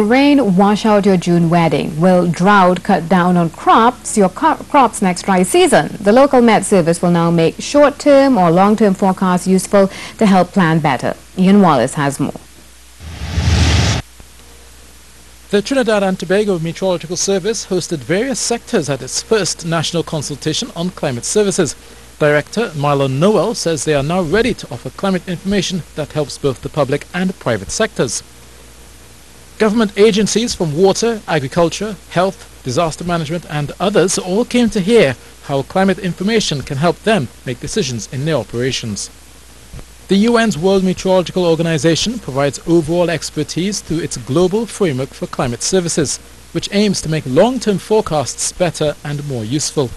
rain wash out your June wedding? Will drought cut down on your crops next dry season? The local Met Service will now make short-term or long-term forecasts useful to help plan better. Ian Wallace has more. The Trinidad and Tobago Meteorological Service hosted various sectors at its first national consultation on climate services. Director Marlon Noel says they are now ready to offer climate information that helps both the public and private sectors. Government agencies from water, agriculture, health, disaster management and others all came to hear how climate information can help them make decisions in their operations. The UN's World Meteorological Organization provides overall expertise through its global framework for climate services, which aims to make long-term forecasts better and more useful.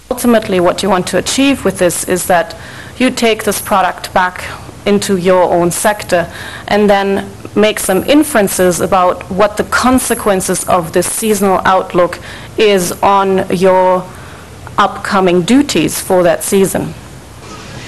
Ultimately, what you want to achieve with this is that you take this product back into your own sector and then make some inferences about what the consequences of this seasonal outlook is on your upcoming duties for that season.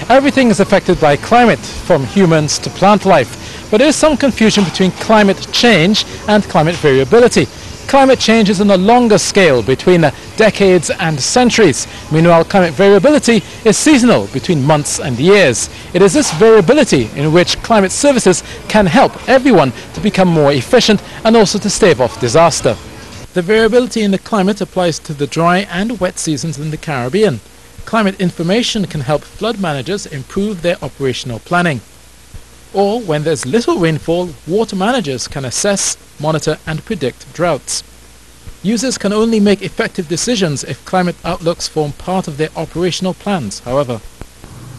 Everything is affected by climate, from humans to plant life, but there is some confusion between climate change and climate variability. Climate change is on a longer scale, between decades and centuries. Meanwhile, climate variability is seasonal, between months and years. It is this variability in which climate services can help everyone to become more efficient and also to stave off disaster. The variability in the climate applies to the dry and wet seasons in the Caribbean. Climate information can help flood managers improve their operational planning. Or when there's little rainfall, water managers can assess, monitor and predict droughts. Users can only make effective decisions if climate outlooks form part of their operational plans, however.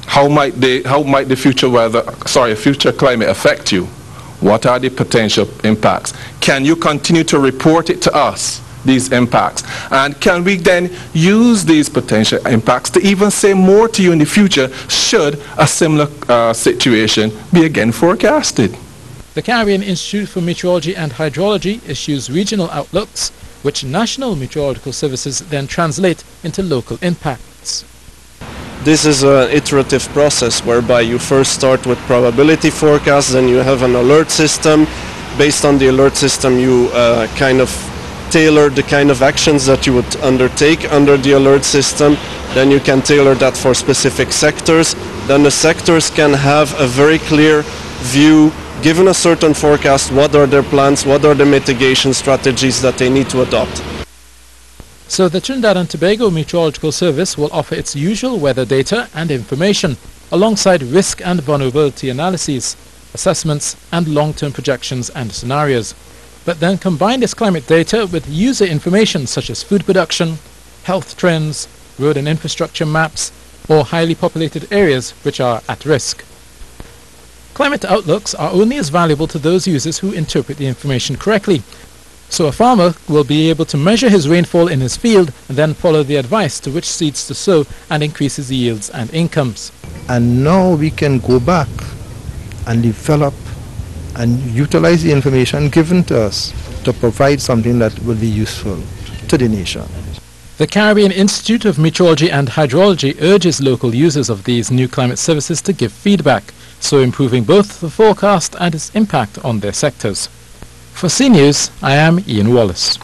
How might the future climate affect you? What are the potential impacts? Can you continue to report it to us, these impacts? And can we then use these potential impacts to even say more to you in the future should a similar situation be again forecasted? The Caribbean Institute for Meteorology and Hydrology issues regional outlooks, which national meteorological services then translate into local impacts. This is an iterative process whereby you first start with probability forecasts, then you have an alert system. Based on the alert system, you kind of tailor the kind of actions that you would undertake under the alert system. Then you can tailor that for specific sectors. Then the sectors can have a very clear view, given a certain forecast, what are their plans, what are the mitigation strategies that they need to adopt. So the Trinidad and Tobago Meteorological Service will offer its usual weather data and information, alongside risk and vulnerability analyses, assessments and long-term projections and scenarios. But then combine this climate data with user information such as food production, health trends, road and infrastructure maps, or highly populated areas which are at risk. Climate outlooks are only as valuable to those users who interpret the information correctly. So a farmer will be able to measure his rainfall in his field and then follow the advice to which seeds to sow and increase his yields and incomes. And now we can go back and develop and utilize the information given to us to provide something that will be useful to the nation. The Caribbean Institute of Meteorology and Hydrology urges local users of these new climate services to give feedback, so improving both the forecast and its impact on their sectors. For CNews, I am Ian Wallace.